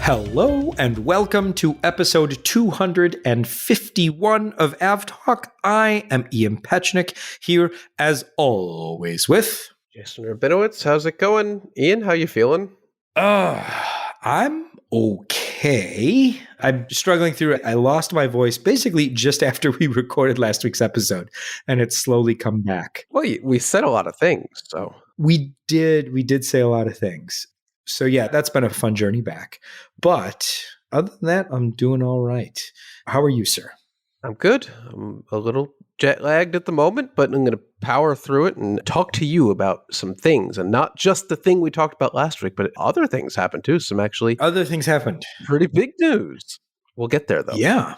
Hello and welcome to episode 251 of AvTalk. I am Ian Petchnick, here as always with... Jason Rabinowitz. How's it going? Ian, how you feeling? I'm okay. I'm struggling through it. I lost my voice basically just after we recorded last week's episode, and it's slowly come back. Well, we said a lot of things, so... We did say a lot of things. So yeah, that's been a fun journey back. But other than that, I'm doing all right. How are you, sir? I'm good. I'm a little jet lagged at the moment, but I'm going to power through it and talk to you about some things. And not just the thing we talked about last week, but other things happened too. Some actually... Other things happened. Pretty big news. We'll get there, though. Yeah.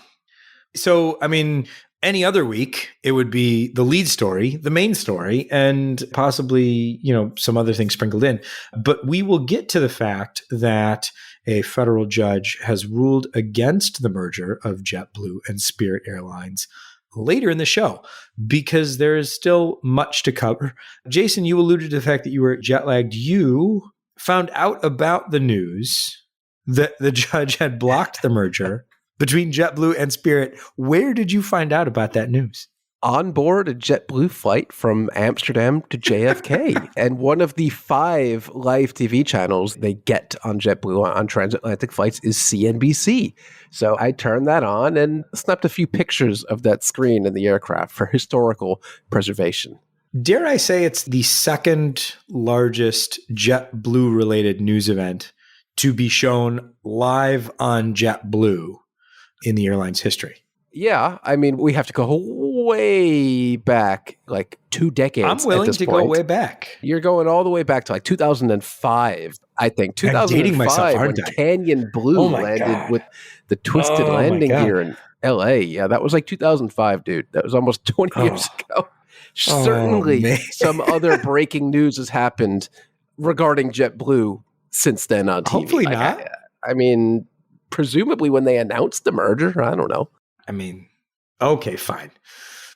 So, I mean... Any other week, it would be the lead story, the main story, and possibly, some other things sprinkled in. But we will get to the fact that a federal judge has ruled against the merger of JetBlue and Spirit Airlines later in the show, because there is still much to cover. Jason, you alluded to the fact that you were jet lagged. You found out about the news that the judge had blocked the merger between JetBlue and Spirit. Where did you find out about that news? On board a JetBlue flight from Amsterdam to JFK. And one of the 5 live TV channels they get on JetBlue on transatlantic flights is CNBC. So I turned that on and snapped a few pictures of that screen in the aircraft for historical preservation. Dare I say it's the second largest JetBlue related news event to be shown live on JetBlue in the airline's history. Yeah, I mean, we have to go way back, like 2 decades. I'm willing to go way back. You're going all the way back to like 2005, I think. 2005, I'm dating myself, when aren't I? Canyon Blue landed with the twisted landing gear in LA. Yeah, that was like 2005, dude. That was almost 20 years ago. Certainly, some other breaking news has happened regarding JetBlue since then on TV. Hopefully not. I mean... Presumably when they announced the merger. I don't know. I mean, okay, fine.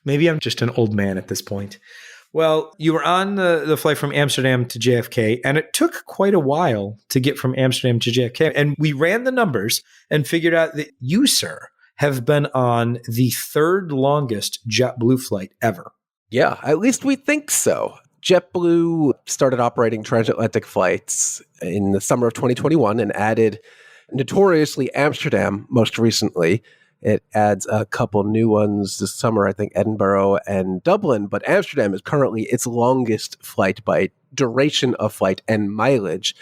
Maybe I'm just an old man at this point. Well, you were on the flight from Amsterdam to JFK, and it took quite a while to get from Amsterdam to JFK. And we ran the numbers and figured out that you, sir, have been on the 3rd longest JetBlue flight ever. Yeah, at least we think so. JetBlue started operating transatlantic flights in the summer of 2021 and added... notoriously Amsterdam most recently. It adds a couple new ones this summer, I think Edinburgh and Dublin, but Amsterdam is currently its longest flight by duration of flight and mileage.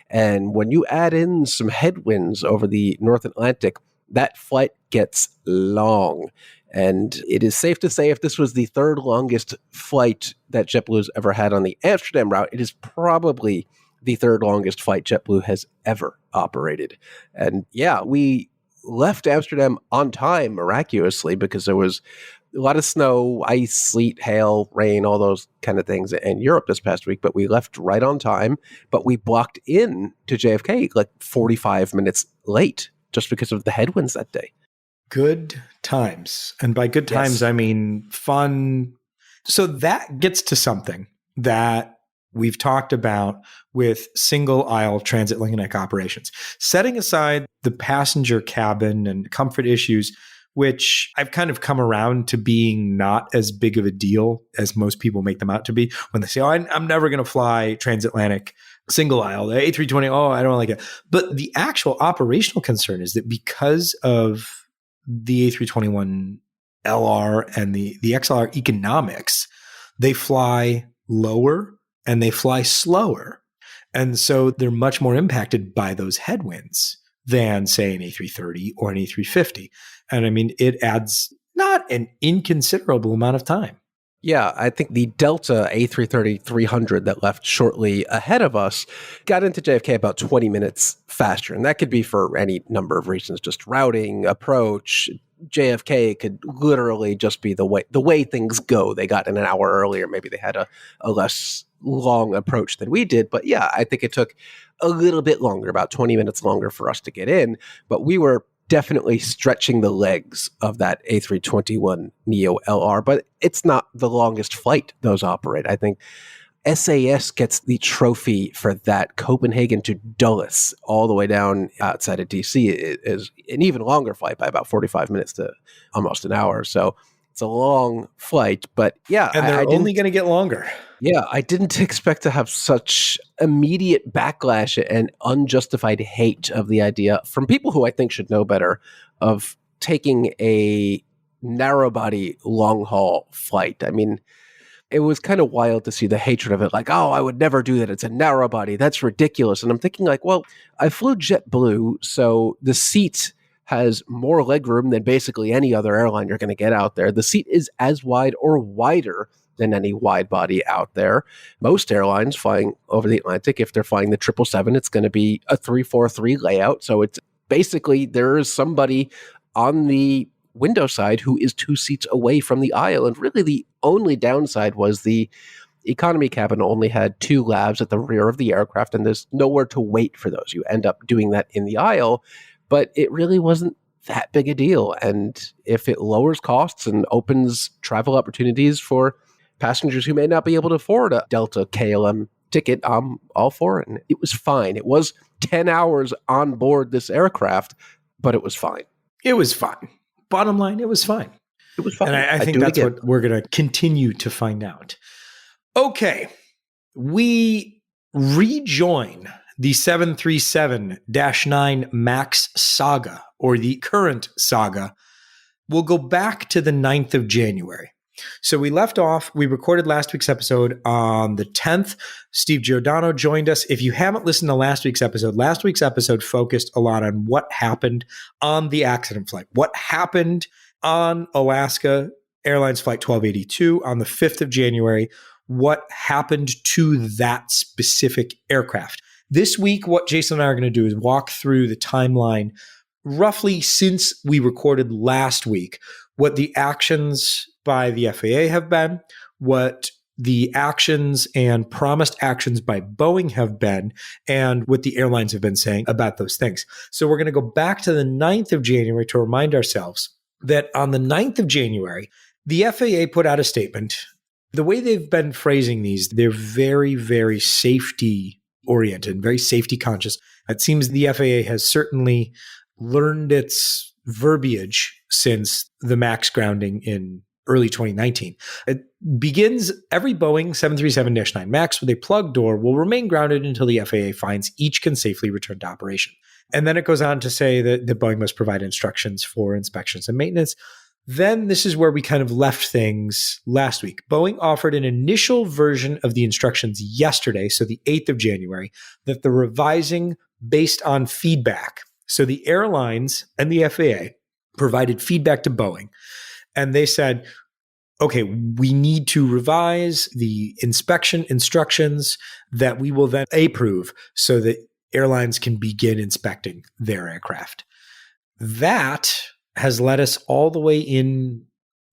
And when you add in some headwinds over the North Atlantic, that flight gets long. And it is safe to say if this was the 3rd longest flight that JetBlue has ever had on the Amsterdam route, it is probably the 3rd longest flight JetBlue has ever operated. And yeah, we left Amsterdam on time miraculously because there was a lot of snow, ice, sleet, hail, rain, all those kind of things in Europe this past week, but we left right on time, but we blocked in to JFK like 45 minutes late just because of the headwinds that day. Good times. And by good times, I mean fun. So that gets to something that we've talked about with single aisle transatlantic operations. Setting aside the passenger cabin and comfort issues, which I've kind of come around to being not as big of a deal as most people make them out to be when they say, I'm never going to fly transatlantic single aisle, the A320, I don't like it. But the actual operational concern is that because of the A321 LR and the XLR economics, they fly lower and they fly slower. And so they're much more impacted by those headwinds than, say, an A330 or an A350. And I mean, it adds not an inconsiderable amount of time. Yeah, I think the Delta A330-300 that left shortly ahead of us got into JFK about 20 minutes faster. And that could be for any number of reasons, just routing, approach. JFK could literally just be the way things go. They got in an hour earlier. Maybe they had a less long approach than we did. But yeah, I think it took a little bit longer, about 20 minutes longer for us to get in. But we were definitely stretching the legs of that A321neo LR. But it's not the longest flight those operate. I think SAS gets the trophy for that Copenhagen to Dulles all the way down outside of DC. It is an even longer flight by about 45 minutes to almost an hour. So it's a long flight, but yeah. And they're only going to get longer. Yeah, I didn't expect to have such immediate backlash and unjustified hate of the idea from people who I think should know better of taking a narrow body long haul flight. I mean, it was kind of wild to see the hatred of it. Like, oh, I would never do that. It's a narrow body. That's ridiculous. And I'm thinking like, well, I flew JetBlue, so the seat has more legroom than basically any other airline you're going to get out there. The seat is as wide or wider than any wide body out there. Most airlines flying over the Atlantic, if they're flying the 777, it's going to be a 343 layout. So it's basically there is somebody on the window side who is 2 seats away from the aisle. And really the only downside was the economy cabin only had 2 lavs at the rear of the aircraft, and there's nowhere to wait for those. You end up doing that in the aisle, but it really wasn't that big a deal. And if it lowers costs and opens travel opportunities for passengers who may not be able to afford a Delta KLM ticket, I'm all for it. And it was fine. It was 10 hours on board this aircraft, but it was fine. It was fine. Bottom line, it was fine. It was fine. And I think that's what we're going to continue to find out. Okay. We rejoin the 737-9 MAX saga, or the current saga. We'll go back to the 9th of January. So we left off, we recorded last week's episode on the 10th. Steve Giordano joined us. If you haven't listened to last week's episode focused a lot on what happened on the accident flight. What happened on Alaska Airlines Flight 1282 on the 5th of January. What happened to that specific aircraft. This week, what Jason and I are going to do is walk through the timeline roughly since we recorded last week, what the actions by the FAA have been, what the actions and promised actions by Boeing have been, and what the airlines have been saying about those things. So we're going to go back to the 9th of January to remind ourselves that on the 9th of January, the FAA put out a statement. The way they've been phrasing these, they're very, very safety oriented, very safety conscious. It seems the FAA has certainly learned its verbiage since the MAX grounding in early 2019. It begins every Boeing 737-9 MAX with a plug door will remain grounded until the FAA finds each can safely return to operation. And then it goes on to say that Boeing must provide instructions for inspections and maintenance. Then this is where we kind of left things last week. Boeing offered an initial version of the instructions yesterday, so the 8th of January, that the revising based on feedback. So the airlines and the FAA provided feedback to Boeing, and they said, okay, we need to revise the inspection instructions that we will then approve so that airlines can begin inspecting their aircraft. That has led us all the way in,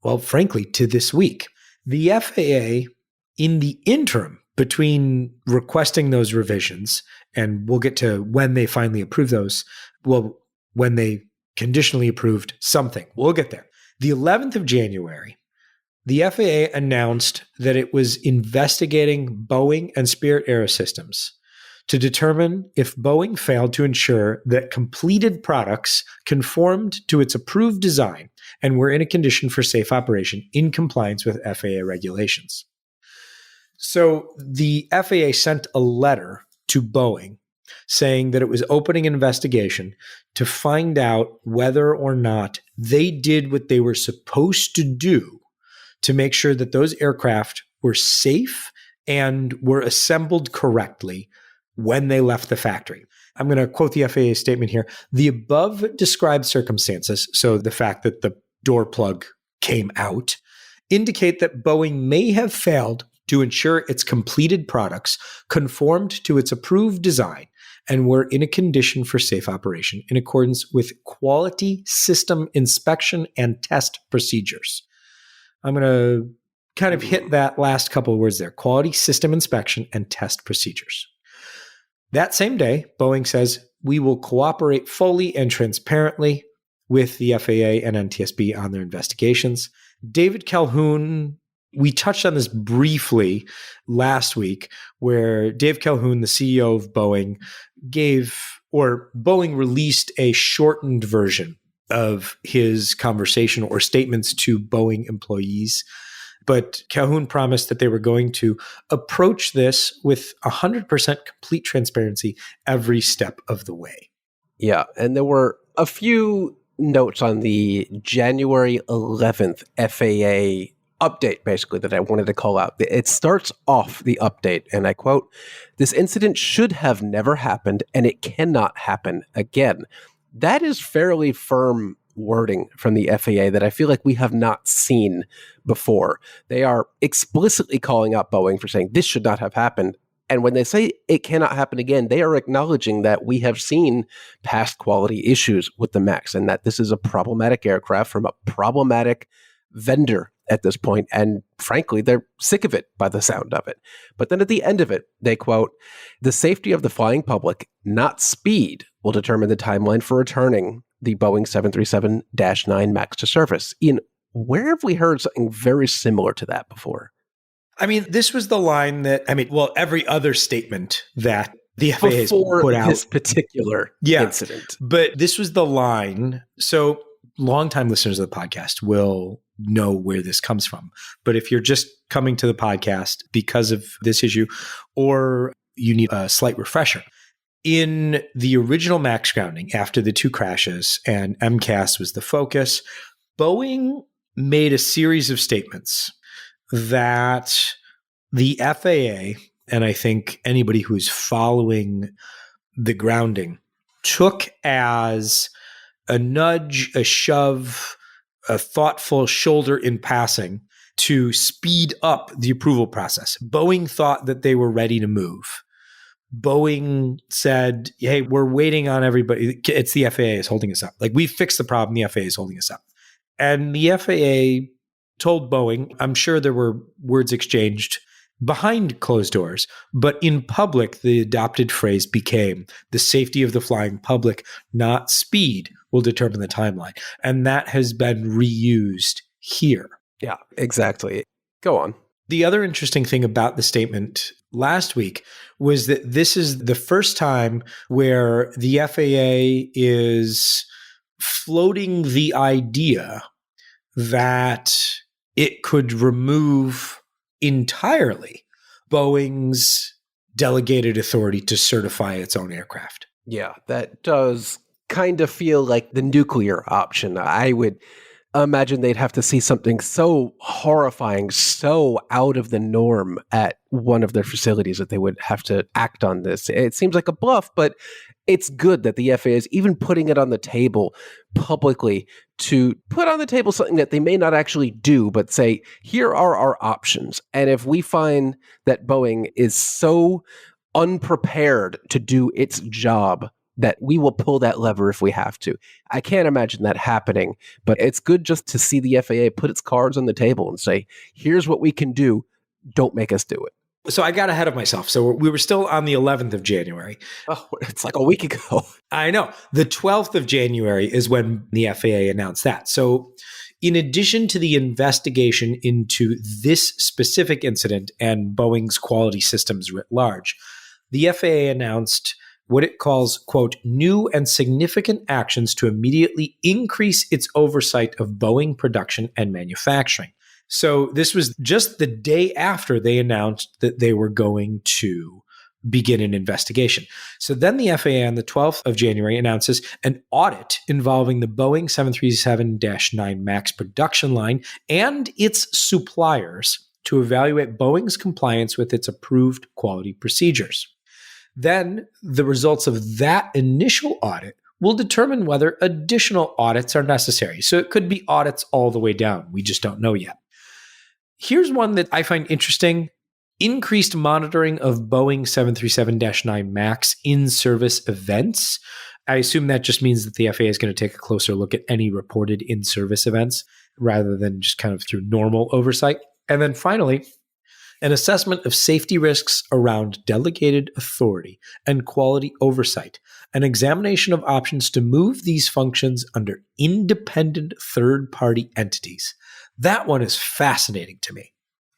well, frankly, to this week. The FAA, in the interim between requesting those revisions, and we'll get to when they finally approve those, well, when they conditionally approved something, we'll get there. The 11th of January, the FAA announced that it was investigating Boeing and Spirit AeroSystems to determine if Boeing failed to ensure that completed products conformed to its approved design and were in a condition for safe operation in compliance with FAA regulations. So the FAA sent a letter to Boeing saying that it was opening an investigation to find out whether or not they did what they were supposed to do to make sure that those aircraft were safe and were assembled correctly when they left the factory. I'm going to quote the FAA statement here. The above described circumstances, so the fact that the door plug came out, indicate that Boeing may have failed to ensure its completed products conformed to its approved design and were in a condition for safe operation in accordance with quality system inspection and test procedures. I'm going to kind of hit that last couple of words there. Quality system inspection and test procedures. That same day, Boeing says, we will cooperate fully and transparently with the FAA and NTSB on their investigations. David Calhoun We touched on this briefly last week, where Dave Calhoun, the CEO of Boeing, Boeing released a shortened version of his conversation or statements to Boeing employees. But Calhoun promised that they were going to approach this with 100% complete transparency every step of the way. Yeah, and there were a few notes on the January 11th FAA update, basically, that I wanted to call out. It starts off the update, and I quote, "This incident should have never happened, and it cannot happen again." That is fairly firm wording from the FAA that I feel like we have not seen before. They are explicitly calling out Boeing for saying this should not have happened. And when they say it cannot happen again, they are acknowledging that we have seen past quality issues with the MAX and that this is a problematic aircraft from a problematic vendor at this point. And frankly, they're sick of it by the sound of it. But then at the end of it, they quote, "The safety of the flying public, not speed, will determine the timeline for returning the Boeing 737-9 MAX to service." Ian, where have we heard something very similar to that before? I mean, this was the line that, every other statement that the FAA has put out. This particular incident. But this was the line. So longtime listeners of the podcast will know where this comes from. But if you're just coming to the podcast because of this issue, or you need a slight refresher, in the original MAX grounding after the two crashes and MCAS was the focus, Boeing made a series of statements that the FAA, and I think anybody who's following the grounding, took as a nudge, a shove, a thoughtful shoulder in passing to speed up the approval process. Boeing thought that they were ready to move. Boeing said, hey, we're waiting on everybody. It's the FAA is holding us up. Like, we fixed the problem. The FAA is holding us up. And the FAA told Boeing, I'm sure there were words exchanged behind closed doors, but in public, the adopted phrase became the safety of the flying public, not speed, will determine the timeline. And that has been reused here. Yeah, exactly. Go on. The other interesting thing about the statement last week was that this is the first time where the FAA is floating the idea that it could remove entirely Boeing's delegated authority to certify its own aircraft. Yeah, that does kind of feel like the nuclear option. I would imagine they'd have to see something so horrifying, so out of the norm at one of their facilities that they would have to act on this. It seems like a bluff, but it's good that the FAA is even putting it on the table publicly to put on the table something that they may not actually do, but say, here are our options. And if we find that Boeing is so unprepared to do its job, that we will pull that lever if we have to. I can't imagine that happening, but it's good just to see the FAA put its cards on the table and say, here's what we can do. Don't make us do it. So I got ahead of myself. So we were still on the 11th of January. Oh, it's like a week ago. I know. The 12th of January is when the FAA announced that. So in addition to the investigation into this specific incident and Boeing's quality systems writ large, the FAA announced what it calls, quote, new and significant actions to immediately increase its oversight of Boeing production and manufacturing. So this was just the day after they announced that they were going to begin an investigation. So then the FAA on the 12th of January announces an audit involving the Boeing 737-9 MAX production line and its suppliers to evaluate Boeing's compliance with its approved quality procedures. Then the results of that initial audit will determine whether additional audits are necessary. So it could be audits all the way down. We just don't know yet. Here's one that I find interesting. Increased monitoring of Boeing 737-9 MAX in-service events. I assume that just means that the FAA is going to take a closer look at any reported in-service events rather than just kind of through normal oversight. And then finally, an assessment of safety risks around delegated authority and quality oversight, an examination of options to move these functions under independent third-party entities. That one is fascinating to me.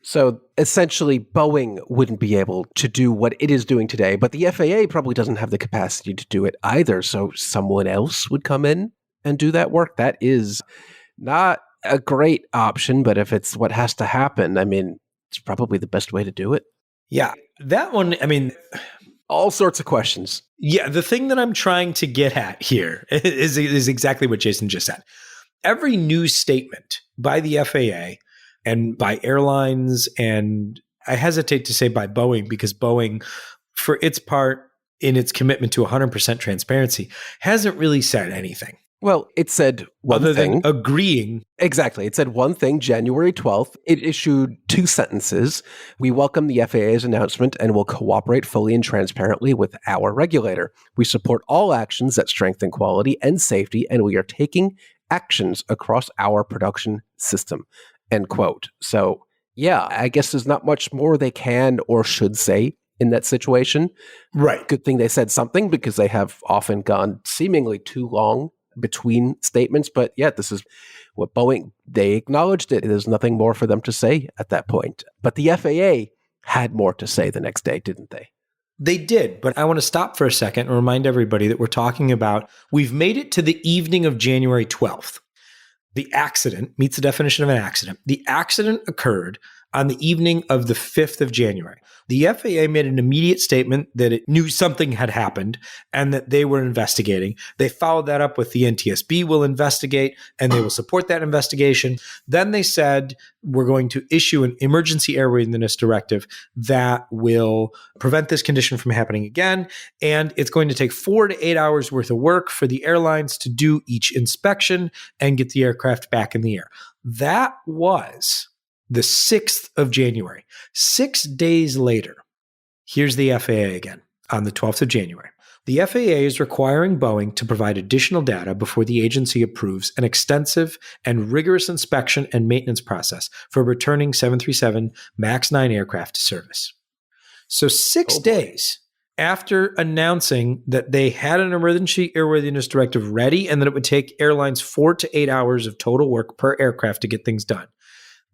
So essentially, Boeing wouldn't be able to do what it is doing today, but the FAA probably doesn't have the capacity to do it either. So someone else would come in and do that work. That is not a great option, but if it's what has to happen, I mean, it's probably the best way to do it. Yeah, that one, I mean, all sorts of questions. Yeah, the thing that I'm trying to get at here is exactly what Jason just said. Every news statement by the FAA and by airlines, and I hesitate to say by Boeing, because Boeing, for its part in its commitment to 100% transparency, hasn't really said anything. Well, it said one other thing. Than agreeing. Exactly. It said one thing, January 12th. It issued 2 sentences. We welcome the FAA's announcement and will cooperate fully and transparently with our regulator. We support all actions that strengthen quality and safety, and we are taking actions across our production system. End quote. So, yeah, I guess there's not much more they can or should say in that situation. Right. Good thing they said something, because they have often gone seemingly too long between statements. But yeah, this is what Boeing, they acknowledged it. There's nothing more for them to say at that point. But the FAA had more to say the next day, didn't they? They did, but I want to stop for a second and remind everybody that we're talking about, we've made it to the evening of January 12th. The accident meets the definition of an accident. The accident occurred on the evening of the 5th of January. The FAA made an immediate statement that it knew something had happened and that they were investigating. They followed that up with the NTSB will investigate and they will support that investigation. Then they said, we're going to issue an emergency airworthiness directive that will prevent this condition from happening again. And it's going to take 4 to 8 hours worth of work for the airlines to do each inspection and get the aircraft back in the air. That was the 6th of January. 6 days later, here's the FAA again on the 12th of January. The FAA is requiring Boeing to provide additional data before the agency approves an extensive and rigorous inspection and maintenance process for returning 737 MAX 9 aircraft to service. So 6 days after announcing that they had an emergency airworthiness directive ready and that it would take airlines 4 to 8 hours of total work per aircraft to get things done,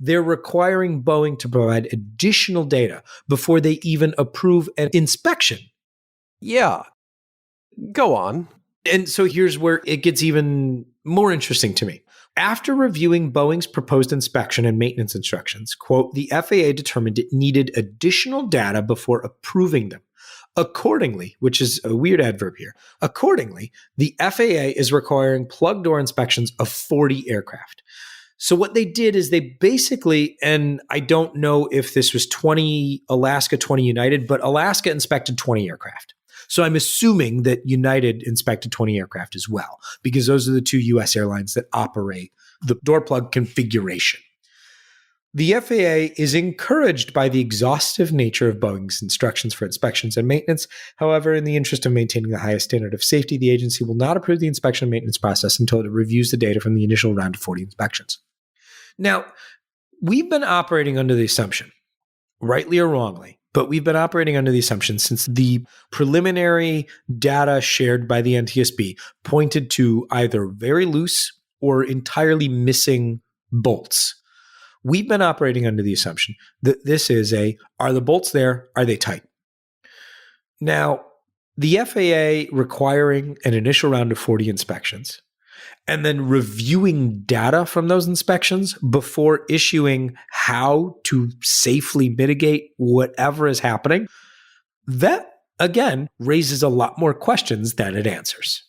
they're requiring Boeing to provide additional data before they even approve an inspection. Yeah. Go on. And so here's where it gets even more interesting to me. After reviewing Boeing's proposed inspection and maintenance instructions, quote, the FAA determined it needed additional data before approving them. Accordingly, which is a weird adverb here, accordingly, the FAA is requiring plug door inspections of 40 aircraft. So what they did is they basically, and I don't know if this was 20 Alaska, 20 United, but Alaska inspected 20 aircraft. So I'm assuming that United inspected 20 aircraft as well, because those are the 2 US airlines that operate the door plug configuration. The FAA is encouraged by the exhaustive nature of Boeing's instructions for inspections and maintenance. However, in the interest of maintaining the highest standard of safety, the agency will not approve the inspection and maintenance process until it reviews the data from the initial round of 40 inspections. Now, we've been operating under the assumption, rightly or wrongly, but we've been operating under the assumption since the preliminary data shared by the NTSB pointed to either very loose or entirely missing bolts. We've been operating under the assumption that this is are the bolts there? Are they tight? Now, the FAA requiring an initial round of 40 inspections and then reviewing data from those inspections before issuing how to safely mitigate whatever is happening, that, again, raises a lot more questions than it answers.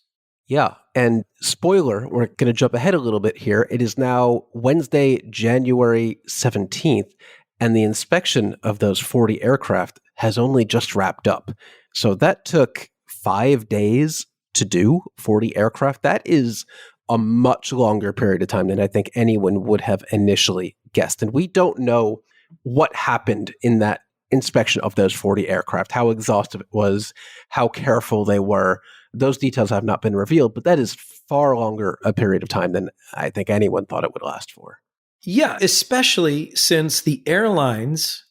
Yeah. And spoiler, we're going to jump ahead a little bit here. It is now Wednesday, January 17th, and the inspection of those 40 aircraft has only just wrapped up. So that took 5 days to do, 40 aircraft. That is a much longer period of time than I think anyone would have initially guessed. And we don't know what happened in that inspection of those 40 aircraft, how exhaustive it was, how careful they were. Those details have not been revealed, but that is far longer a period of time than I think anyone thought it would last for. Yeah, especially since the airlines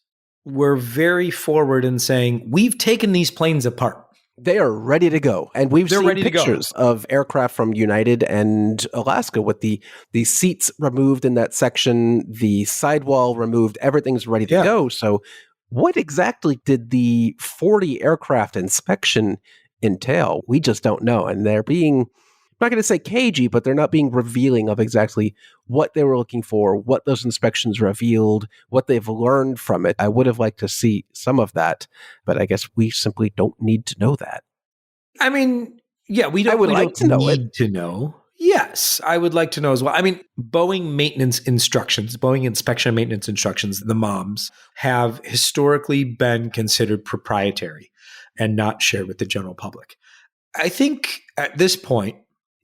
were very forward in saying, we've taken these planes apart. They are ready to go. And we've seen pictures of aircraft from United and Alaska with the seats removed in that section, the sidewall removed, everything's ready to go. So what exactly did the 40 aircraft inspection entail? We just don't know. And they're being, I'm not going to say cagey, but they're not being revealing of exactly what they were looking for, what those inspections revealed, what they've learned from it. I would have liked to see some of that, but I guess we simply don't need to know that. I mean, yeah, we don't need to know. Yes, I would like to know as well. I mean, Boeing maintenance instructions, Boeing inspection and maintenance instructions, the MOMs, have historically been considered proprietary and not shared with the general public. I think at this point,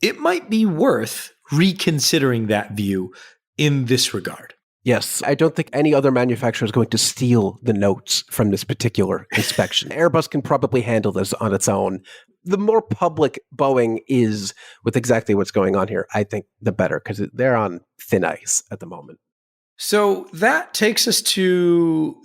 it might be worth reconsidering that view in this regard. Yes, I don't think any other manufacturer is going to steal the notes from this particular inspection. Airbus can probably handle this on its own. The more public Boeing is with exactly what's going on here, I think the better, because they're on thin ice at the moment. So that takes us to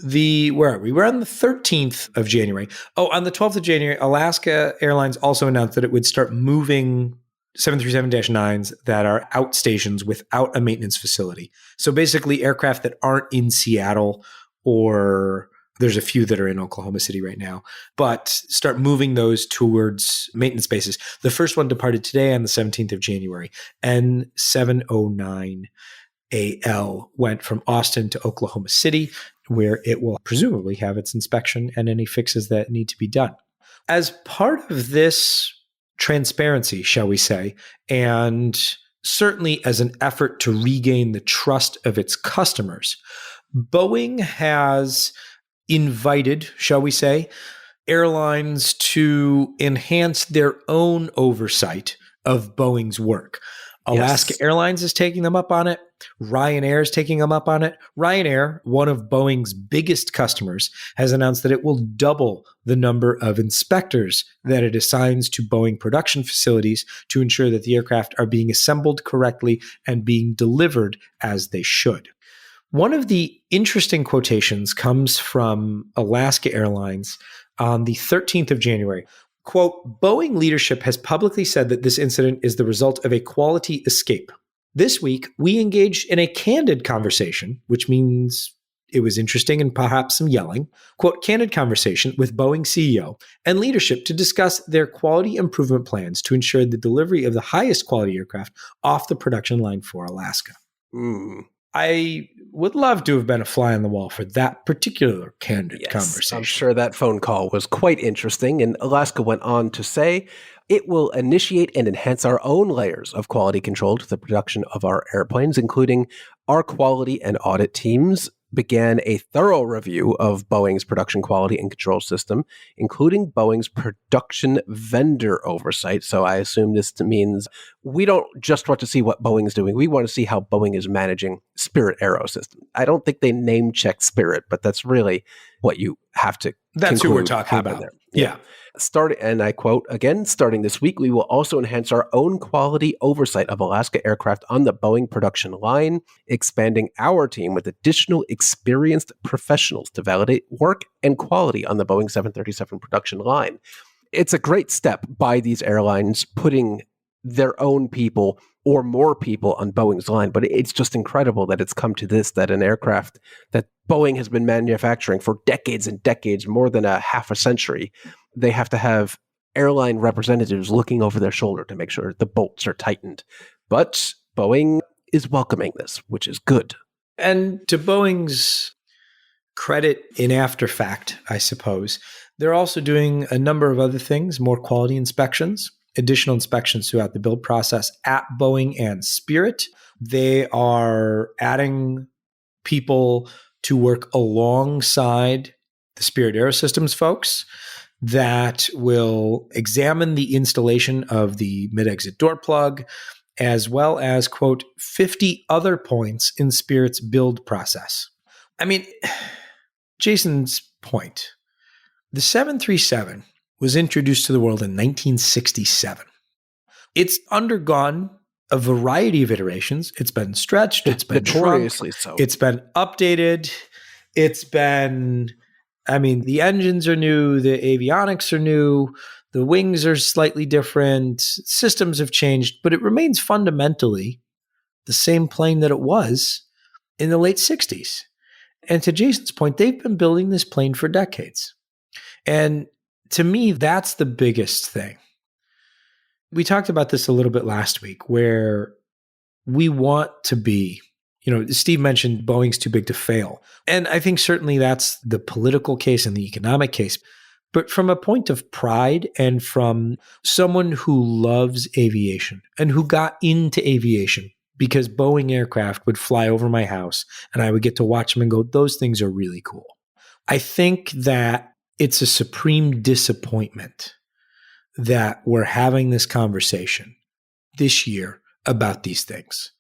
where are we? We're on the 13th of January. Oh, on the 12th of January, Alaska Airlines also announced that it would start moving 737-9s that are outstations without a maintenance facility. So basically aircraft that aren't in Seattle, or there's a few that are in Oklahoma City right now, but start moving those towards maintenance bases. The first one departed today on the 17th of January. N709 AL went from Austin to Oklahoma City, where it will presumably have its inspection and any fixes that need to be done. As part of this transparency, shall we say, and certainly as an effort to regain the trust of its customers, Boeing has invited, shall we say, airlines to enhance their own oversight of Boeing's work. Alaska Airlines is taking them up on it. Ryanair is taking them up on it. Ryanair, one of Boeing's biggest customers, has announced that it will double the number of inspectors that it assigns to Boeing production facilities to ensure that the aircraft are being assembled correctly and being delivered as they should. One of the interesting quotations comes from Alaska Airlines on the 13th of January. Quote, Boeing leadership has publicly said that this incident is the result of a quality escape. This week, we engaged in a candid conversation, which means it was interesting and perhaps some yelling, quote, candid conversation with Boeing CEO and leadership to discuss their quality improvement plans to ensure the delivery of the highest quality aircraft off the production line for Alaska. I would love to have been a fly on the wall for that particular candid conversation. I'm sure that phone call was quite interesting. And Alaska went on to say, it will initiate and enhance our own layers of quality control to the production of our airplanes, including our quality and audit teams began a thorough review of Boeing's production quality and control system, including Boeing's production vendor oversight. So I assume this means we don't just want to see what Boeing's doing. We want to see how Boeing is managing Spirit Aerosystem. I don't think they name check Spirit, but that's really what you have to That's who we're talking about there. Yeah. And I quote again, starting this week, we will also enhance our own quality oversight of Alaska aircraft on the Boeing production line, expanding our team with additional experienced professionals to validate work and quality on the Boeing 737 production line. It's a great step by these airlines putting their own people or more people on Boeing's line. But it's just incredible that it's come to this, that an aircraft that Boeing has been manufacturing for decades and decades, more than a half a century, they have to have airline representatives looking over their shoulder to make sure the bolts are tightened. But Boeing is welcoming this, which is good. And to Boeing's credit in after fact, I suppose, they're also doing a number of other things, more quality inspections, additional inspections throughout the build process at Boeing and Spirit. They are adding people to work alongside the Spirit Aerosystems folks that will examine the installation of the mid-exit door plug, as well as, quote, 50 other points in Spirit's build process. I mean, Jason's point, the 737 was introduced to the world in 1967. It's undergone a variety of iterations. It's been stretched. It's been notoriously shrunk, It's been updated. It's been, I mean, the engines are new. The avionics are new. The wings are slightly different. Systems have changed, but it remains fundamentally the same plane that it was in the late 60s. And to Jason's point, they've been building this plane for decades. And to me, that's the biggest thing. We talked about this a little bit last week, where we want to be, Steve mentioned Boeing's too big to fail. And I think certainly that's the political case and the economic case. But from a point of pride and from someone who loves aviation and who got into aviation because Boeing aircraft would fly over my house and I would get to watch them and go, those things are really cool. I think that it's a supreme disappointment that we're having this conversation this year about these things.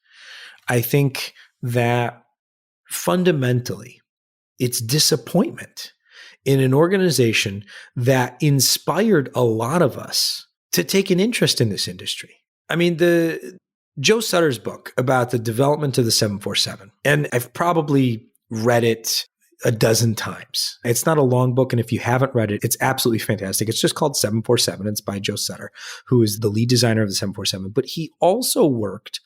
I think that fundamentally it's disappointment in an organization that inspired a lot of us to take an interest in this industry. I mean, the Joe Sutter's book about the development of the 747, and I've probably read it a dozen times. It's not a long book, and if you haven't read it, it's absolutely fantastic. It's just called 747. It's by Joe Sutter, who is the lead designer of the 747. But he also worked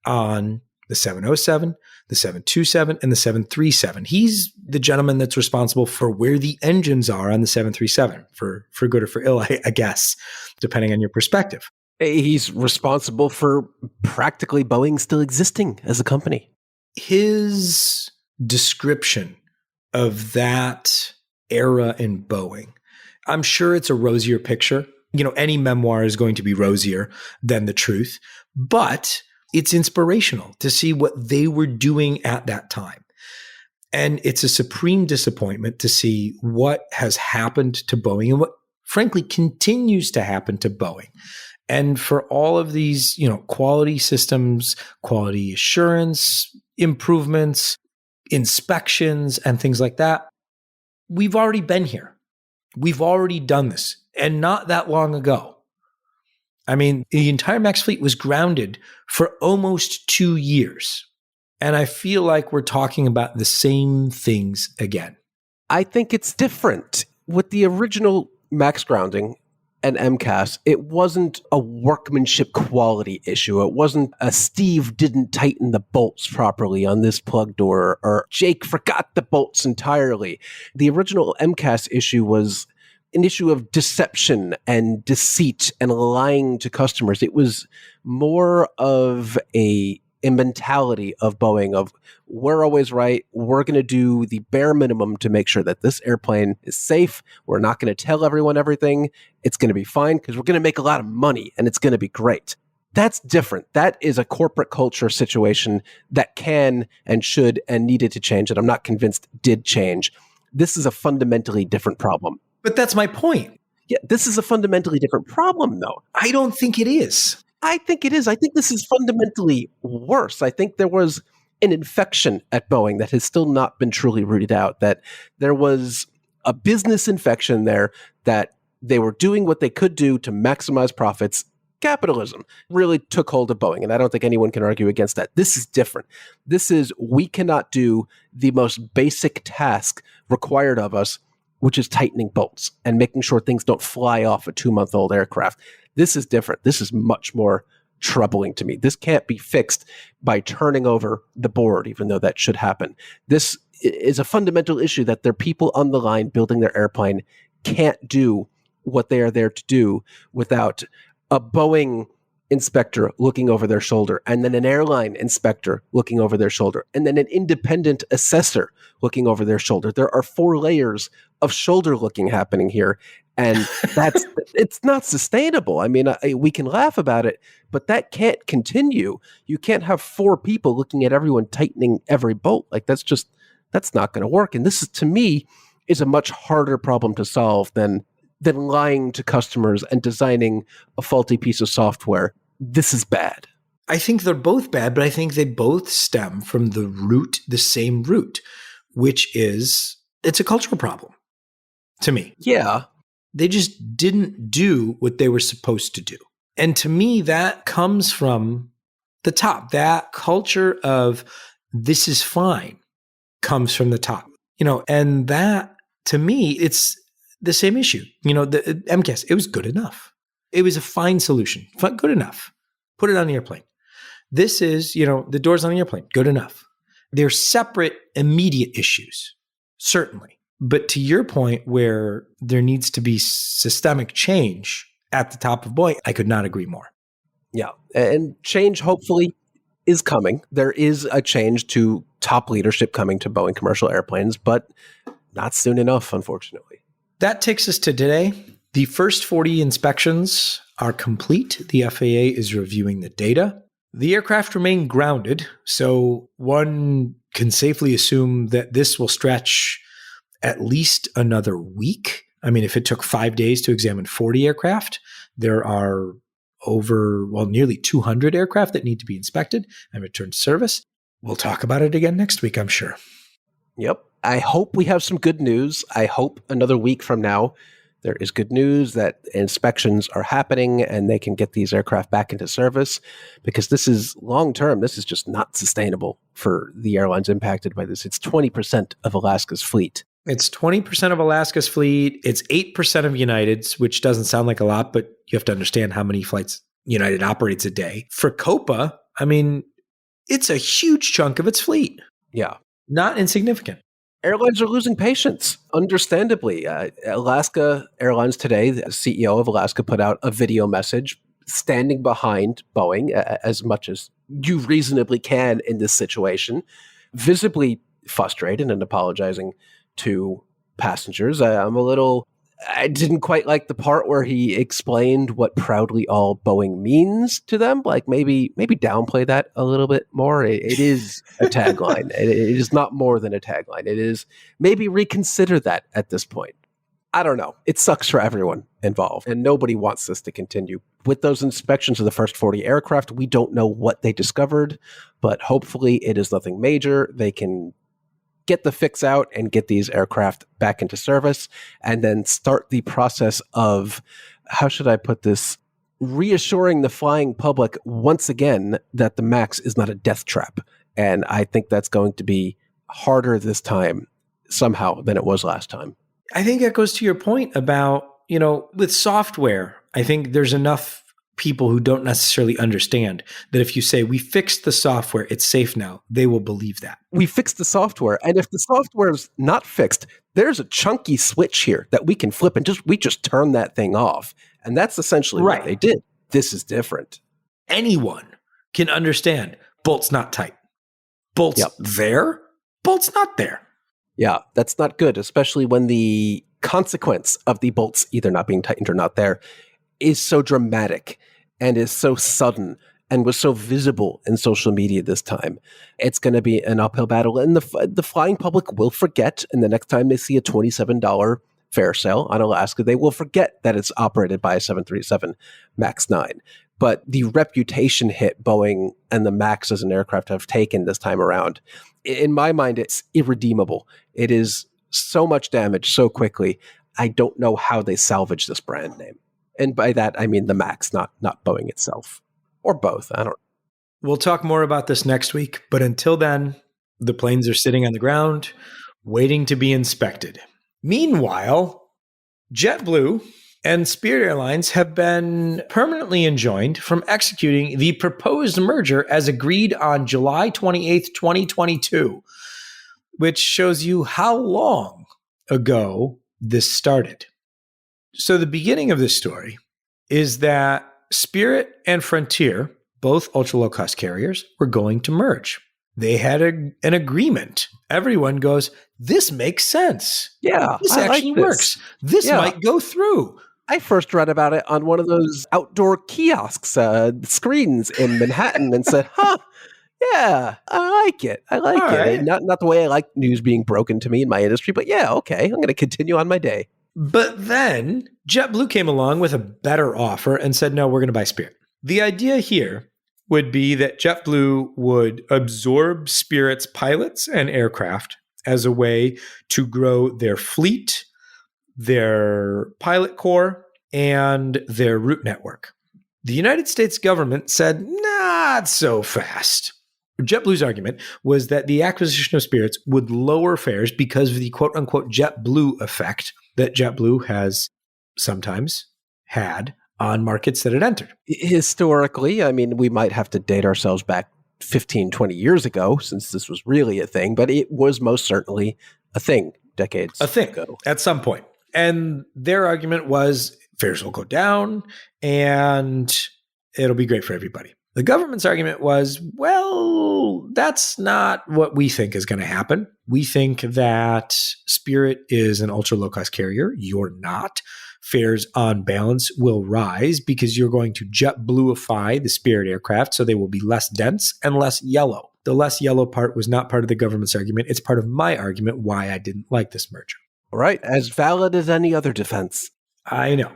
on the 707, the 727, and the 737. He's the gentleman that's responsible for where the engines are on the 737, for good or for ill, I guess, depending on your perspective. He's responsible for practically Boeing still existing as a company. His description of that era in Boeing, I'm sure it's a rosier picture. Any memoir is going to be rosier than the truth, but it's inspirational to see what they were doing at that time. And it's a supreme disappointment to see what has happened to Boeing and what, frankly, continues to happen to Boeing. And for all of these, quality systems, quality assurance improvements, inspections, and things like that, we've already been here. We've already done this, and not that long ago. I mean, the entire MAX fleet was grounded for almost 2 years. And I feel like we're talking about the same things again. I think it's different. With the original MAX grounding and MCAS, it wasn't a workmanship quality issue. It wasn't a Steve didn't tighten the bolts properly on this plug door, or Jake forgot the bolts entirely. The original MCAS issue was an issue of deception and deceit and lying to customers. It was more of a mentality of Boeing of, we're always right. We're going to do the bare minimum to make sure that this airplane is safe. We're not going to tell everyone everything. It's going to be fine because we're going to make a lot of money and it's going to be great. That's different. That is a corporate culture situation that can and should and needed to change, and I'm not convinced did change. This is a fundamentally different problem. But that's my point. Yeah, this is a fundamentally different problem, though. I don't think it is. I think it is. I think this is fundamentally worse. I think there was an infection at Boeing that has still not been truly rooted out, that there was a business infection there, that they were doing what they could do to maximize profits. Capitalism really took hold of Boeing, and I don't think anyone can argue against that. This is different. This is, we cannot do the most basic task required of us, which is tightening bolts and making sure things don't fly off a 2-month-old aircraft. This is different. This is much more troubling to me. This can't be fixed by turning over the board, even though that should happen. This is a fundamental issue that there are people on the line building their airplane can't do what they are there to do without a Boeing inspector looking over their shoulder, and then an airline inspector looking over their shoulder, and then an independent assessor looking over their shoulder. There are 4 layers of shoulder looking happening here, and it's not sustainable. I mean, we can laugh about it, but that can't continue. You can't have 4 people looking at everyone tightening every bolt. Like, that's not going to work. And this is, to me, is a much harder problem to solve than lying to customers and designing a faulty piece of software. This is bad. I think they're both bad, but I think they both stem from the same root, which is, it's a cultural problem to me. Yeah. They just didn't do what they were supposed to do. And to me, that comes from the top. That culture of this is fine comes from the top, and that, to me, it's the same issue. The MCAS, it was good enough. It was a fine solution, good enough. Put it on the airplane. This is, the doors on the airplane, good enough. They're separate, immediate issues, certainly. But to your point, where there needs to be systemic change at the top of Boeing, I could not agree more. Yeah. And change hopefully is coming. There is a change to top leadership coming to Boeing commercial airplanes, but not soon enough, unfortunately. That takes us to today. The first 40 inspections are complete. The FAA is reviewing the data. The aircraft remain grounded, so one can safely assume that this will stretch at least another week. I mean, if it took 5 days to examine 40 aircraft, there are nearly 200 aircraft that need to be inspected and returned to service. We'll talk about it again next week, I'm sure. Yep. I hope we have some good news. I hope another week from now, there is good news that inspections are happening and they can get these aircraft back into service, because this is long-term. This is just not sustainable for the airlines impacted by this. It's 20% of Alaska's fleet. It's 20% of Alaska's fleet. It's 8% of United's, which doesn't sound like a lot, but you have to understand how many flights United operates a day. For Copa, I mean, it's a huge chunk of its fleet. Yeah. Not insignificant. Airlines are losing patience, understandably. Alaska Airlines today, the CEO of Alaska put out a video message standing behind Boeing as much as you reasonably can in this situation, visibly frustrated and apologizing to passengers. I didn't quite like the part where he explained what proudly all Boeing means to them. Like maybe downplay that a little bit more. It is a tagline. It is not more than a tagline. It is maybe reconsider that at this point. I don't know. It sucks for everyone involved, and nobody wants this to continue. With those inspections of the first 40 aircraft, we don't know what they discovered, but hopefully it is nothing major. They can get the fix out and get these aircraft back into service, and then start the process of, how should I put this, reassuring the flying public once again that the MAX is not a death trap. And I think that's going to be harder this time somehow than it was last time. I think that goes to your point about, with software, I think there's enough people who don't necessarily understand that if you say, we fixed the software, it's safe now, they will believe that. We fixed the software. And if the software is not fixed, there's a chunky switch here that we can flip and we just turn that thing off. And that's essentially what they did. This is different. Anyone can understand bolt's not tight. Bolt's there, bolt's not there. Yeah, that's not good, especially when the consequence of the bolts either not being tightened or not there is so dramatic and is so sudden and was so visible in social media this time. It's going to be an uphill battle, and the flying public will forget. And the next time they see a $27 fare sale on Alaska, they will forget that it's operated by a 737 MAX 9. But the reputation hit Boeing and the MAX as an aircraft have taken this time around, in my mind, it's irredeemable. It is so much damage so quickly. I don't know how they salvage this brand name. And by that, I mean the MAX, not Boeing itself. Or both. I don't know. We'll talk more about this next week. But until then, the planes are sitting on the ground, waiting to be inspected. Meanwhile, JetBlue and Spirit Airlines have been permanently enjoined from executing the proposed merger as agreed on July 28th, 2022, which shows you how long ago this started. So the beginning of this story is that Spirit and Frontier, both ultra-low-cost carriers, were going to merge. They had an agreement. Everyone goes, this makes sense. Yeah, this actually works. This might go through. I first read about it on one of those outdoor kiosks, screens in Manhattan, and said, yeah, I like it. I like it. Right. Not the way I like news being broken to me in my industry, but yeah, okay, I'm going to continue on my day. But then JetBlue came along with a better offer and said, no, we're going to buy Spirit. The idea here would be that JetBlue would absorb Spirit's pilots and aircraft as a way to grow their fleet, their pilot corps, and their route network. The United States government said, not so fast. JetBlue's argument was that the acquisition of Spirits would lower fares because of the quote-unquote JetBlue effect, that JetBlue has sometimes had on markets that it entered. Historically, I mean, we might have to date ourselves back 15, 20 years ago, since this was really a thing, but it was most certainly a thing decades ago. At some point. And their argument was fares will go down and it'll be great for everybody. The government's argument was, well, that's not what we think is going to happen. We think that Spirit is an ultra low-cost carrier. You're not. Fares on balance will rise because you're going to JetBlueify the Spirit aircraft, so they will be less dense and less yellow. The less yellow part was not part of the government's argument. It's part of my argument why I didn't like this merger. Right. As valid as any other defense. I know.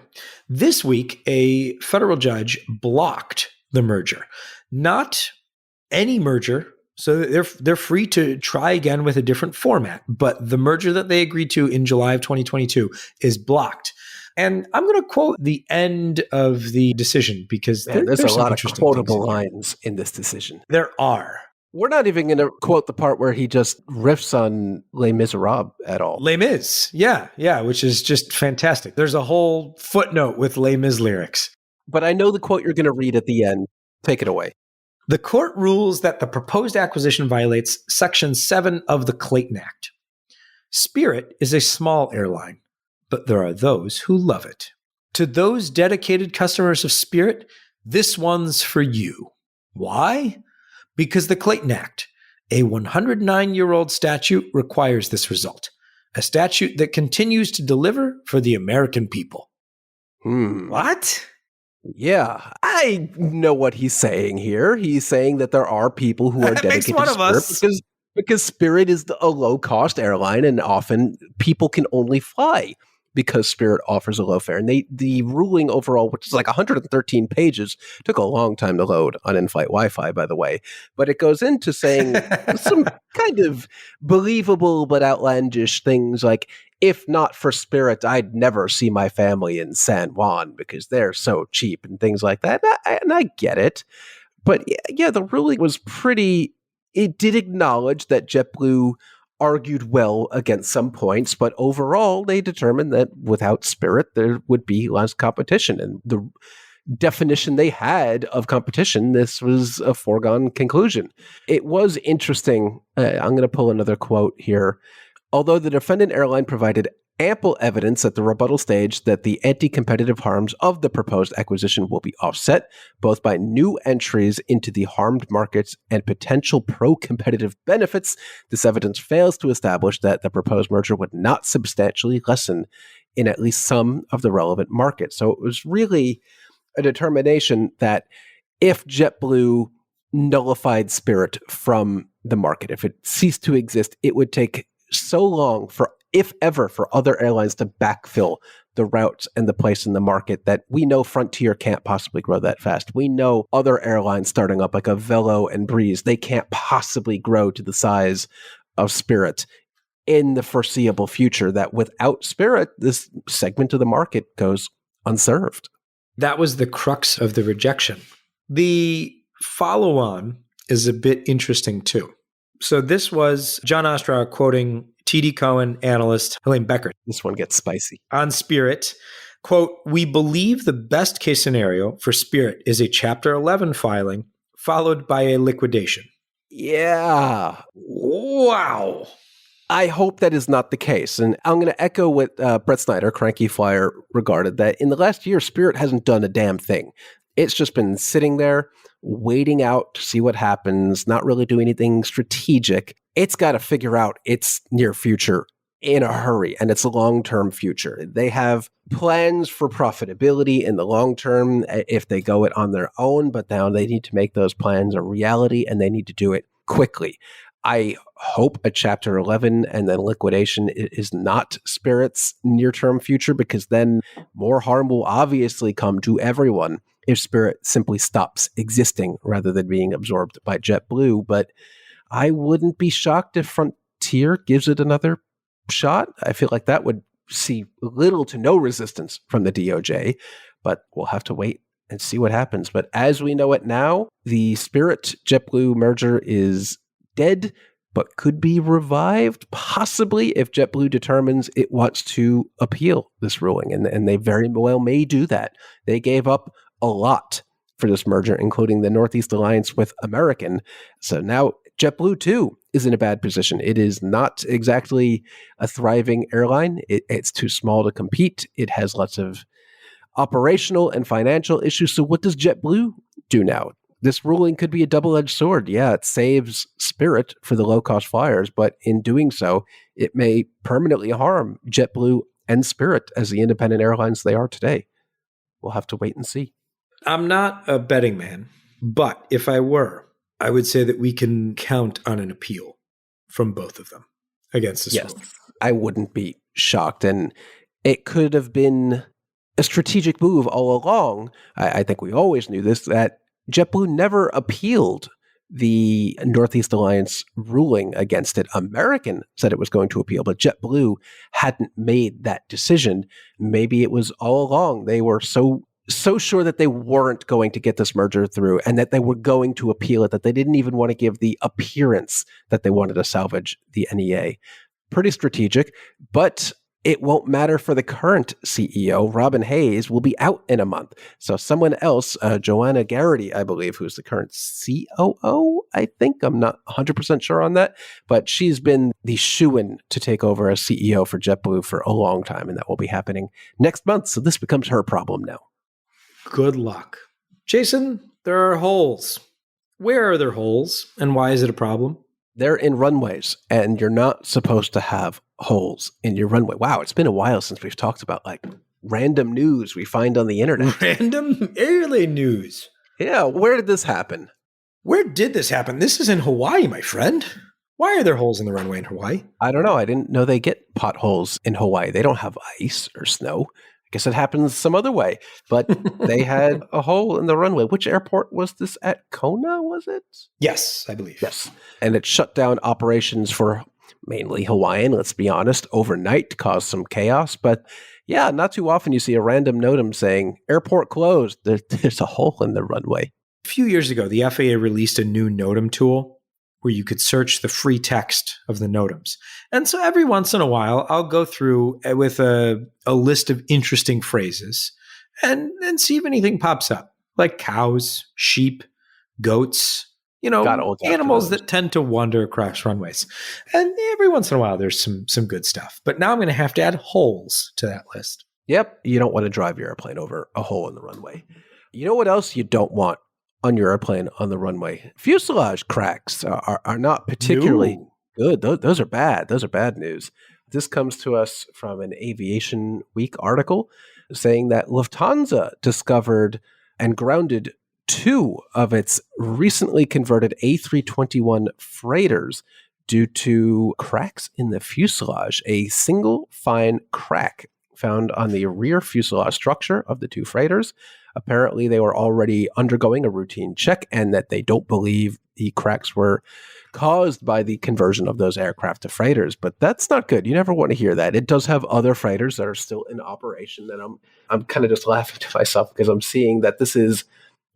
This week, a federal judge blocked the merger. Not any merger. So they're free to try again with a different format. But the merger that they agreed to in July of 2022 is blocked. And I'm going to quote the end of the decision because there's a lot of quotable lines in this decision. There are. We're not even going to quote the part where he just riffs on Les Miserables at all. Les Mis, yeah, which is just fantastic. There's a whole footnote with Les Mis lyrics. But I know the quote you're going to read at the end. Take it away. The court rules that the proposed acquisition violates Section 7 of the Clayton Act. Spirit is a small airline, but there are those who love it. To those dedicated customers of Spirit, this one's for you. Why? Because the Clayton Act, a 109-year-old statute, requires this result. A statute that continues to deliver for the American people. What? Yeah, I know what he's saying here. He's saying that there are people who are dedicated to Spirit because Spirit is a low-cost airline, and often people can only fly because Spirit offers a low fare. And the ruling overall, which is like 113 pages, took a long time to load on in-flight Wi-Fi, by the way. But it goes into saying some kind of believable but outlandish things like, if not for Spirit, I'd never see my family in San Juan because they're so cheap and things like that. And I get it. But yeah, the ruling was pretty... It did acknowledge that JetBlue argued well against some points, but overall they determined that without Spirit there would be less competition. And the definition they had of competition, this was a foregone conclusion. It was interesting. I'm going to pull another quote here. Although the defendant airline provided ample evidence at the rebuttal stage that the anti-competitive harms of the proposed acquisition will be offset both by new entries into the harmed markets and potential pro-competitive benefits, this evidence fails to establish that the proposed merger would not substantially lessen in at least some of the relevant markets. So it was really a determination that if JetBlue nullified Spirit from the market, if it ceased to exist, it would take so long for, if ever, for other airlines to backfill the routes and the place in the market that we know Frontier can't possibly grow that fast. We know other airlines starting up like a Velo and Breeze, they can't possibly grow to the size of Spirit in the foreseeable future, that without Spirit, this segment of the market goes unserved. That was the crux of the rejection. The follow-on is a bit interesting too. So this was John Ostrower quoting TD Cowen analyst Helene Becker. This one gets spicy. On Spirit, quote, "We believe the best case scenario for Spirit is a Chapter 11 filing followed by a liquidation." Yeah. Wow. I hope that is not the case. And I'm going to echo what Brett Snyder, Cranky Flyer, regarded, that in the last year, Spirit hasn't done a damn thing. It's just been sitting there, waiting out to see what happens, not really doing anything strategic. It's got to figure out its near future in a hurry, and it's a long-term future. They have plans for profitability in the long term if they go it on their own, but now they need to make those plans a reality, and they need to do it quickly. I hope a Chapter 11 and then liquidation is not Spirit's near-term future, because then more harm will obviously come to everyone if Spirit simply stops existing rather than being absorbed by JetBlue. But I wouldn't be shocked if Frontier gives it another shot. I feel like that would see little to no resistance from the DOJ, but we'll have to wait and see what happens. But as we know it now, the Spirit JetBlue merger is dead, but could be revived, possibly, if JetBlue determines it wants to appeal this ruling. And they very well may do that. They gave up a lot for this merger, including the Northeast Alliance with American. So now JetBlue, too, is in a bad position. It is not exactly a thriving airline. It's too small to compete. It has lots of operational and financial issues. So what does JetBlue do now? This ruling could be a double-edged sword. Yeah, it saves Spirit for the low-cost flyers, but in doing so, it may permanently harm JetBlue and Spirit as the independent airlines they are today. We'll have to wait and see. I'm not a betting man, but if I were, I would say that we can count on an appeal from both of them against this ruling. I wouldn't be shocked. And it could have been a strategic move all along. I think we always knew this, that JetBlue never appealed the Northeast Alliance ruling against it. American said it was going to appeal, but JetBlue hadn't made that decision. Maybe it was all along. They were so sure that they weren't going to get this merger through and that they were going to appeal it, that they didn't even want to give the appearance that they wanted to salvage the NEA. Pretty strategic, but it won't matter for the current CEO. Robin Hayes will be out in a month. So someone else, Joanna Garrity, I believe, who's the current COO, I think. I'm not 100% sure on that. But she's been the shoo-in to take over as CEO for JetBlue for a long time, and that will be happening next month. So this becomes her problem now. Good luck. Jason, there are holes. Where are there holes, and why is it a problem? They're in runways, and you're not supposed to have holes in your runway. Wow, it's been a while since we've talked about like random news we find on the internet. Random airline news. Yeah, where did this happen? Where did this happen? This is in Hawaii, my friend. Why are there holes in the runway in Hawaii? I don't know. I didn't know they get potholes in Hawaii. They don't have ice or snow. I guess it happens some other way. But they had a hole in the runway. Which airport was this at? Kona, was it? Yes, I believe. Yes. And it shut down operations for mainly Hawaiian, let's be honest, overnight, caused some chaos. But yeah, not too often you see a random NOTAM saying, airport closed. There's a hole in the runway. A few years ago, the FAA released a new NOTAM tool where you could search the free text of the NOTAMs. And so every once in a while, I'll go through with a list of interesting phrases and see if anything pops up, like cows, sheep, goats, animals that tend to wander across runways. And every once in a while, there's some good stuff. But now I'm going to have to add holes to that list. Yep. You don't want to drive your airplane over a hole in the runway. You know what else you don't want on your airplane on the runway? Fuselage cracks are not particularly good. Those are bad. Those are bad news. This comes to us from an Aviation Week article saying that Lufthansa discovered and grounded 2 of its recently converted A321 freighters due to cracks in the fuselage. A single fine crack found on the rear fuselage structure of the 2 freighters. Apparently, they were already undergoing a routine check and that they don't believe the cracks were caused by the conversion of those aircraft to freighters. But that's not good. You never want to hear that. It does have other freighters that are still in operation. And I'm kind of just laughing to myself because I'm seeing that this is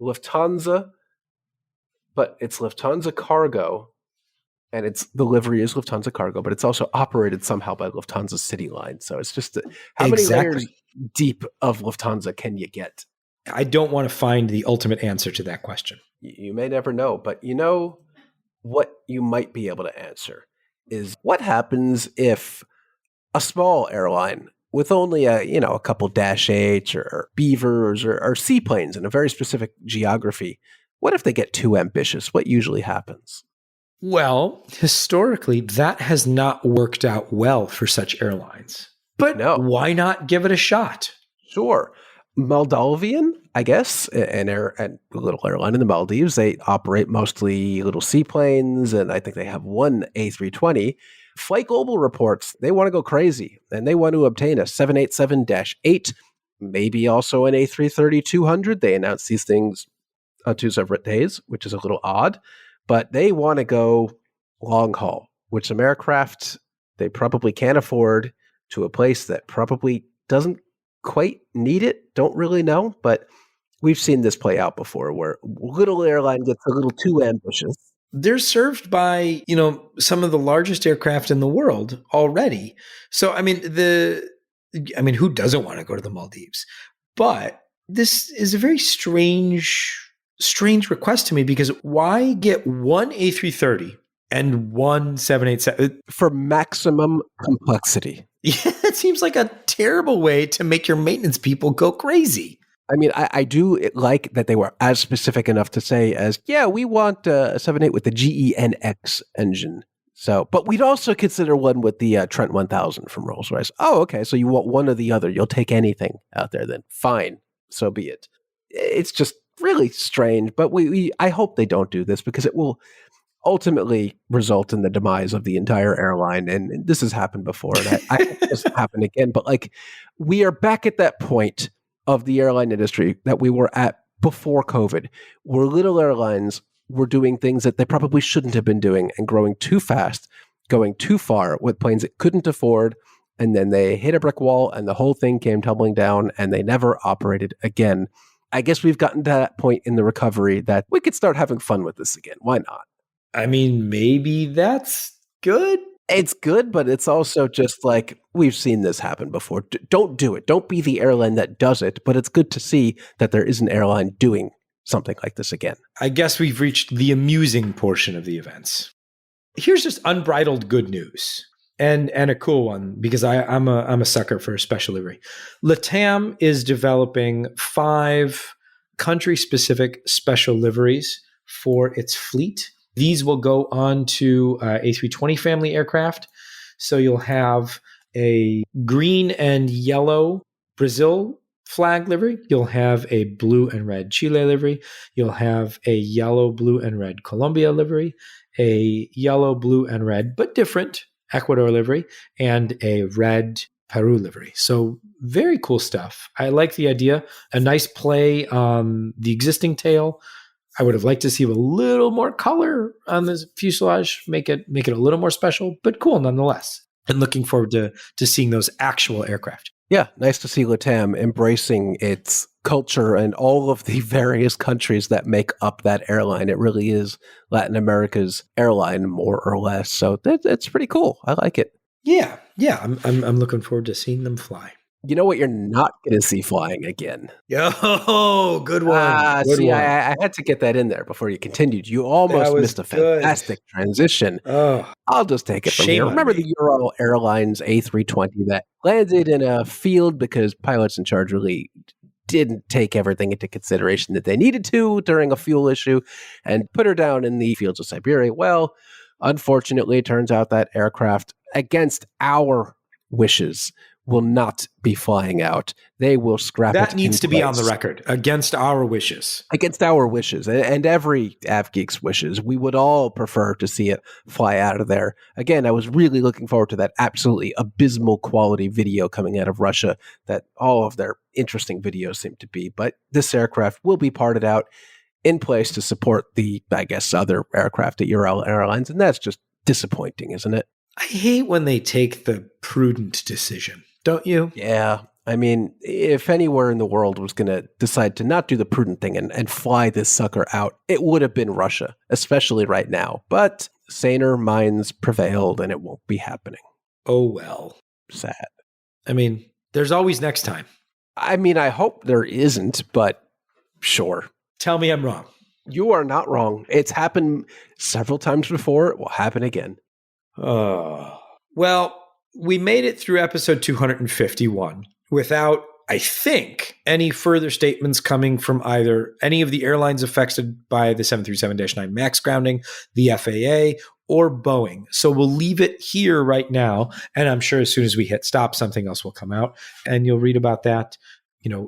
Lufthansa, but it's Lufthansa Cargo, and the livery is Lufthansa Cargo, but it's also operated somehow by Lufthansa CityLine. So it's just how many layers deep of Lufthansa can you get? I don't want to find the ultimate answer to that question. You may never know, but you know what you might be able to answer is what happens if a small airline with only a couple Dash 8s or Beavers or seaplanes in a very specific geography, what if they get too ambitious? What usually happens? Well, historically, that has not worked out well for such airlines. But why not give it a shot? Sure. Maldivian, I guess, a little airline in the Maldives. They operate mostly little seaplanes, and I think they have one A320. Flight Global reports they want to go crazy, and they want to obtain a 787-8, maybe also an A330-200. They announced these things on 2 separate days, which is a little odd, but they want to go long haul, which some aircraft they probably can't afford to a place that probably doesn't quite need it, don't really know, but we've seen this play out before where little airline gets a little too ambitious they're served by, some of the largest aircraft in the world already. So, who doesn't want to go to the Maldives? But this is a very strange request to me, because why get one A330 and one 787? For maximum complexity. Yeah, it seems like a terrible way to make your maintenance people go crazy. I mean, I do like that they were as specific enough to say as, yeah, we want a 78 with the GENX engine. So, but we'd also consider one with the Trent 1000 from Rolls-Royce. Oh, okay. So you want one or the other. You'll take anything out there then. Fine. So be it. It's just really strange, but I hope they don't do this, because it will ultimately result in the demise of the entire airline. And this has happened before, and I hope this will happen again. But we are back at that point of the airline industry that we were at before COVID, where little airlines were doing things that they probably shouldn't have been doing and growing too fast, going too far with planes it couldn't afford. And then they hit a brick wall and the whole thing came tumbling down and they never operated again. I guess we've gotten to that point in the recovery that we could start having fun with this again. Why not? Maybe that's good. It's good, but it's also just we've seen this happen before. Don't do it. Don't be the airline that does it, but it's good to see that there is an airline doing something like this again. I guess we've reached the amusing portion of the events. Here's just unbridled good news, and a cool one, because I'm a sucker for a special livery. LATAM is developing 5 country-specific special liveries for its fleet. These will go on to A320 family aircraft. So you'll have a green and yellow Brazil flag livery. You'll have a blue and red Chile livery. You'll have a yellow, blue, and red Colombia livery, a yellow, blue, and red, but different Ecuador livery, and a red Peru livery. So very cool stuff. I like the idea. A nice play on the existing tail. I would have liked to see a little more color on this fuselage, make it a little more special, but cool nonetheless. And looking forward to seeing those actual aircraft. Yeah, nice to see LATAM embracing its culture and all of the various countries that make up that airline. It really is Latin America's airline, more or less. So it's pretty cool. I like it. Yeah. I'm looking forward to seeing them fly. You know what you're not going to see flying again? Yo, good one. I had to get that in there before you continued. You almost missed a fantastic transition. Oh, I'll just take it from here. Remember the Ural Airlines A320 that landed in a field because pilots in charge really didn't take everything into consideration that they needed to during a fuel issue and put her down in the fields of Siberia? Well, unfortunately, it turns out that aircraft, against our wishes, will not be flying out. They will scrap it. That needs to be on the record. Against our wishes. Against our wishes, and every AvGeek's wishes. We would all prefer to see it fly out of there. Again, I was really looking forward to that absolutely abysmal quality video coming out of Russia that all of their interesting videos seem to be. But this aircraft will be parted out in place to support the, I guess, other aircraft at Ural Airlines. And that's just disappointing, isn't it? I hate when they take the prudent decision. Don't you? Yeah. I mean, if anywhere in the world was going to decide to not do the prudent thing and fly this sucker out, it would have been Russia, especially right now. But saner minds prevailed and it won't be happening. Oh, well. Sad. I mean, there's always next time. I mean, I hope there isn't, but sure. Tell me I'm wrong. You are not wrong. It's happened several times before. It will happen again. Oh. Well, we made it through episode 251 without, I think, any further statements coming from either any of the airlines affected by the 737-9 MAX grounding, the FAA, or Boeing. So we'll leave it here right now. And I'm sure as soon as we hit stop, something else will come out. And you'll read about that,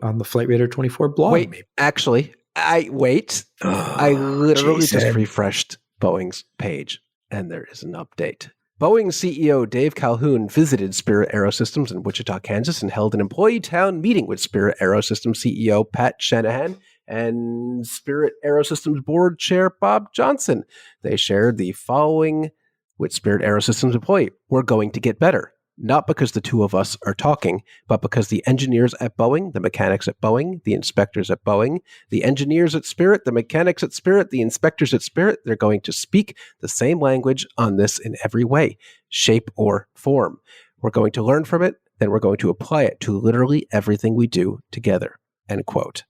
on the Flight Radar 24 blog. Wait, maybe. Actually, I literally just refreshed Boeing's page and there is an update. Boeing CEO Dave Calhoun visited Spirit Aerosystems in Wichita, Kansas, and held an employee town meeting with Spirit Aerosystems CEO Pat Shanahan and Spirit Aerosystems Board Chair Bob Johnson. They shared the following with Spirit Aerosystems employee: "We're going to get better. not because the two of us are talking, but because the engineers at Boeing, the mechanics at Boeing, the inspectors at Boeing, the engineers at Spirit, the mechanics at Spirit, the inspectors at Spirit, they're going to speak the same language on this in every way, shape, or form. We're going to learn from it, then we're going to apply it to literally everything we do together. End quote.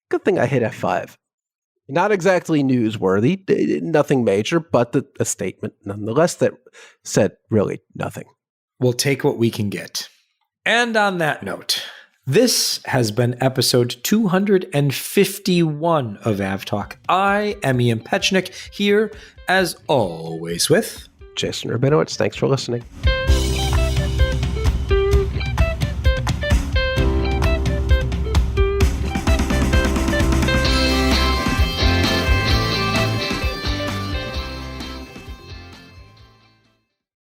Good thing I hit F5. Not exactly newsworthy, nothing major, but a statement nonetheless that said really nothing. We'll take what we can get. And on that note, this has been episode 251 of AvTalk. I am Ian Petchnick, here as always with Jason Rabinowitz. Thanks for listening.